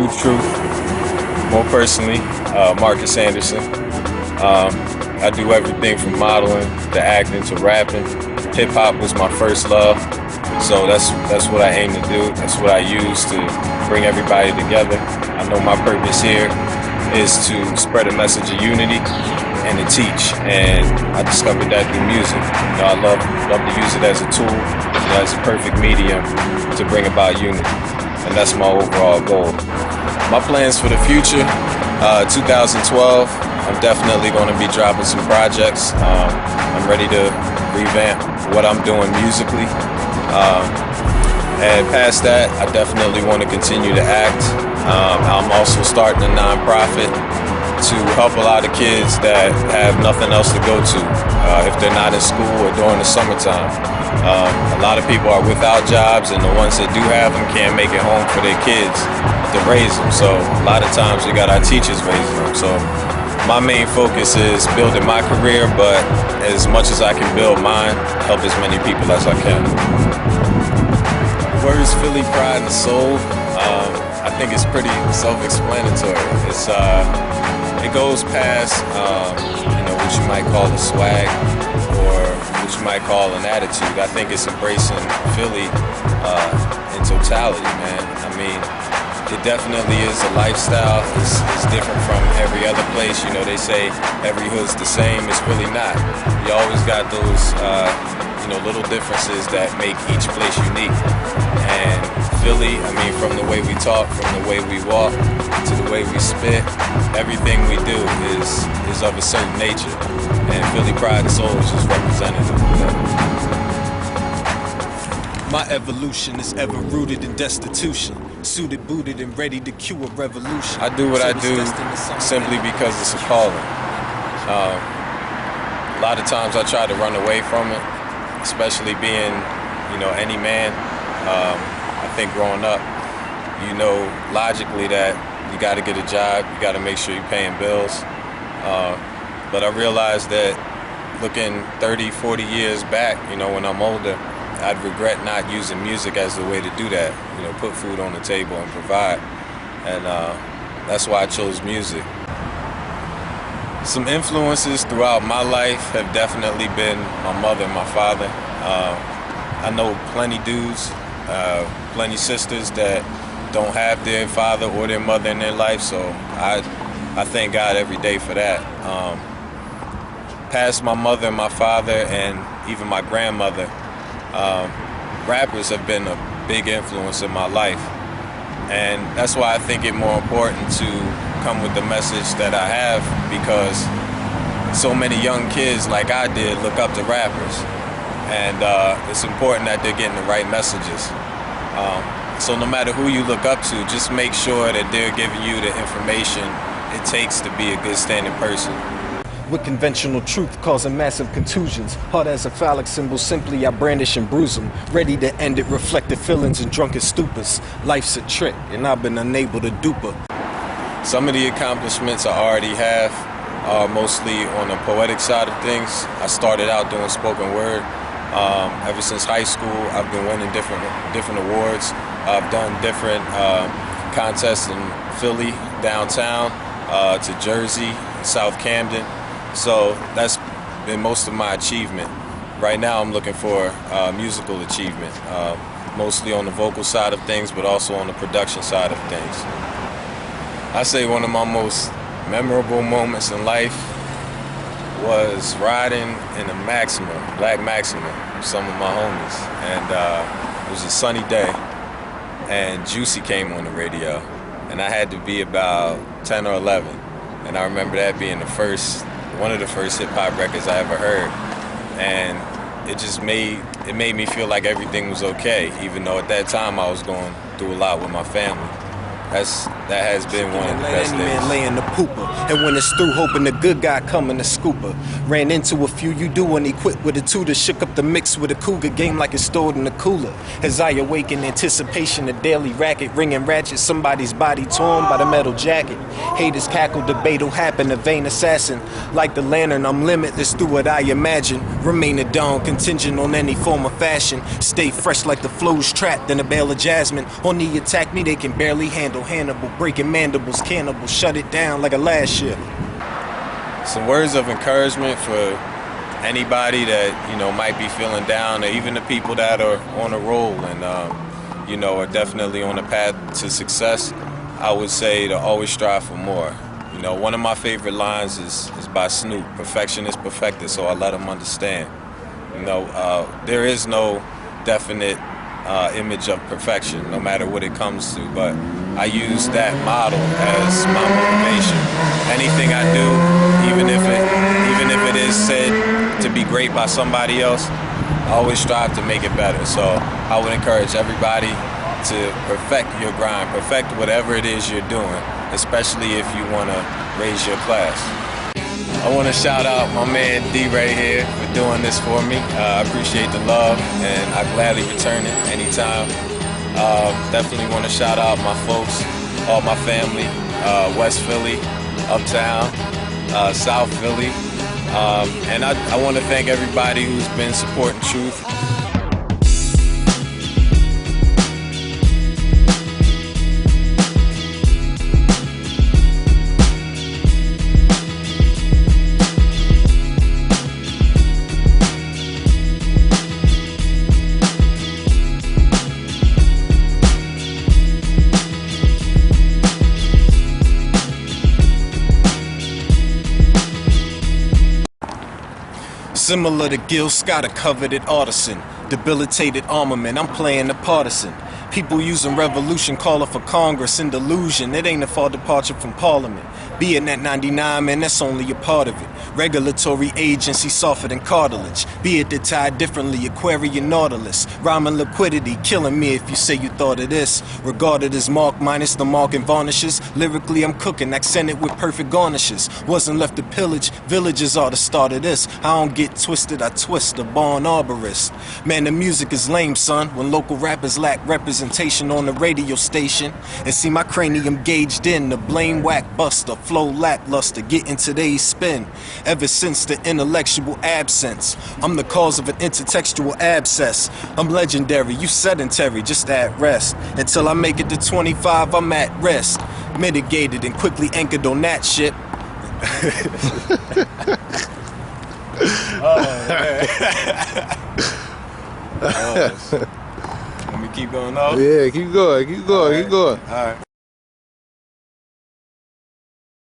DueTruth, more personally, Marcus Anderson. I do everything from modeling to acting to rapping. Hip-hop was my first love, so that's what I aim to do. That's what I use to bring everybody together. I know my purpose here is to spread a message of unity and to teach, and I discovered that through music. I love to use it as a tool, as a perfect medium to bring about unity, and that's my overall goal. My plans for the future, 2012, I'm definitely going to be dropping some projects. I'm ready to revamp what I'm doing musically. And past that, I definitely want to continue to act. I'm also starting a nonprofit to help a lot of kids that have nothing else to go to if they're not in school or during the summertime. A lot of people are without jobs, and the ones that do have them can't make it home for their kids to raise them. So a lot of times we got our teachers raising them. So my main focus is building my career, but as much as I can build mine, help as many people as I can. Words Philly, pride and soul. I think it's pretty self-explanatory. It goes past what you might call a swag or what you might call an attitude. I think it's embracing Philly in totality, man. I mean, it definitely is a lifestyle. It's different from every other place. They say every hood's the same. It's really not. You always got those little differences that make each place unique. And Philly, I mean, from the way we talk, from the way we walk, to the way we spit, everything we do is of a certain nature. And Philly pride and soul is just representative of that. My evolution is ever rooted in destitution, suited, booted, and ready to cue a revolution. I do what I do simply because it's a calling. A lot of times I try to run away from it, especially being, any man. I think growing up, logically that you got to get a job, you got to make sure you're paying bills. But I realized that looking 30, 40 years back, when I'm older, I'd regret not using music as the way to do that, put food on the table and provide. And that's why I chose music. Some influences throughout my life have definitely been my mother and my father. I know plenty dudes, plenty sisters that don't have their father or their mother in their life, so I thank God every day for that. Past my mother and my father and even my grandmother, rappers have been a big influence in my life, and that's why I think it more important to come with the message that I have, because so many young kids like I did look up to rappers, and it's important that they're getting the right messages. So no matter who you look up to, just make sure that they're giving you the information it takes to be a good standing person. With conventional truth causing massive contusions, hard as a phallic symbol, simply I brandish and bruise them. Ready to end it, reflected feelings and drunken stupors. Life's a trick, and I've been unable to dupe her. Some of the accomplishments I already have are mostly on the poetic side of things. I started out doing spoken word. Ever since high school, I've been winning different awards. I've done different contests in Philly, downtown, to Jersey, South Camden. So that's been most of my achievement. Right now I'm looking for musical achievement, mostly on the vocal side of things, but also on the production side of things. I say one of my most memorable moments in life was riding in a Maxima, black Maxima, with some of my homies. And it was a sunny day, and Juicy came on the radio, and I had to be about 10 or 11. And I remember that being one of the first hip-hop records I ever heard. And it made me feel like everything was okay, even though at that time I was going through a lot with my family. That has been one of the best days. Any man lay in the pooper, and when it's through, hoping the good guy coming to scooper. Ran into a few you do when he quit with a tutor, shook up the mix with a cougar game like it's stored in the cooler. As I awake in anticipation, a daily racket, ringing ratchet, somebody's body torn by the metal jacket. Haters cackle, debate'll happen, a vain assassin. Like the lantern, I'm limitless through what I imagine. Remain a dawn, contingent on any form of fashion. Stay fresh like the flow's trapped in a bale of jasmine. On the attack me, they can barely handle Hannibal breaking mandibles, cannibals, shut it down like a last shift. Some words of encouragement for anybody that, you know, might be feeling down, or even the people that are on a roll and, you know, are definitely on the path to success. I would say to always strive for more. You know, one of my favorite lines is by Snoop: "Perfection is perfected, so I let them understand." You know, there is no definite image of perfection, no matter what it comes to, but I use that model as my motivation. Anything I do, even if it is said to be great by somebody else, I always strive to make it better. So I would encourage everybody to perfect your grind, perfect whatever it is you're doing, especially if you want to raise your class. I want to shout out my man D right here for doing this for me. I appreciate the love, and I gladly return it anytime. Definitely want to shout out my folks, all my family, West Philly, Uptown, South Philly, and I want to thank everybody who's been supporting Truth. Similar to Gil Scott, a coveted artisan, debilitated armament, I'm playing the partisan. People using revolution, calling for Congress in delusion. It ain't a far departure from Parliament. Being at 99, man, that's only a part of it. Regulatory agency softer than cartilage. Be it that tied differently, Aquarian Nautilus. Rhyming liquidity, killing me if you say you thought of this. Regarded as mark minus the mark and varnishes. Lyrically, I'm cooking, accented with perfect garnishes. Wasn't left to pillage, villages are the start of this. I don't get twisted, I twist, a born arborist. Man, the music is lame, son, when local rappers lack representation on the radio station. And see my cranium gauged in, the blame whack buster, flow lackluster, getting today's spin. Ever since the intellectual absence, I'm the cause of an intertextual abscess. I'm legendary, you sedentary, just at rest. Until I make it to 25, I'm at rest. Mitigated and quickly anchored on that shit. Oh, man. Let me keep going off. Yeah, keep going. All right.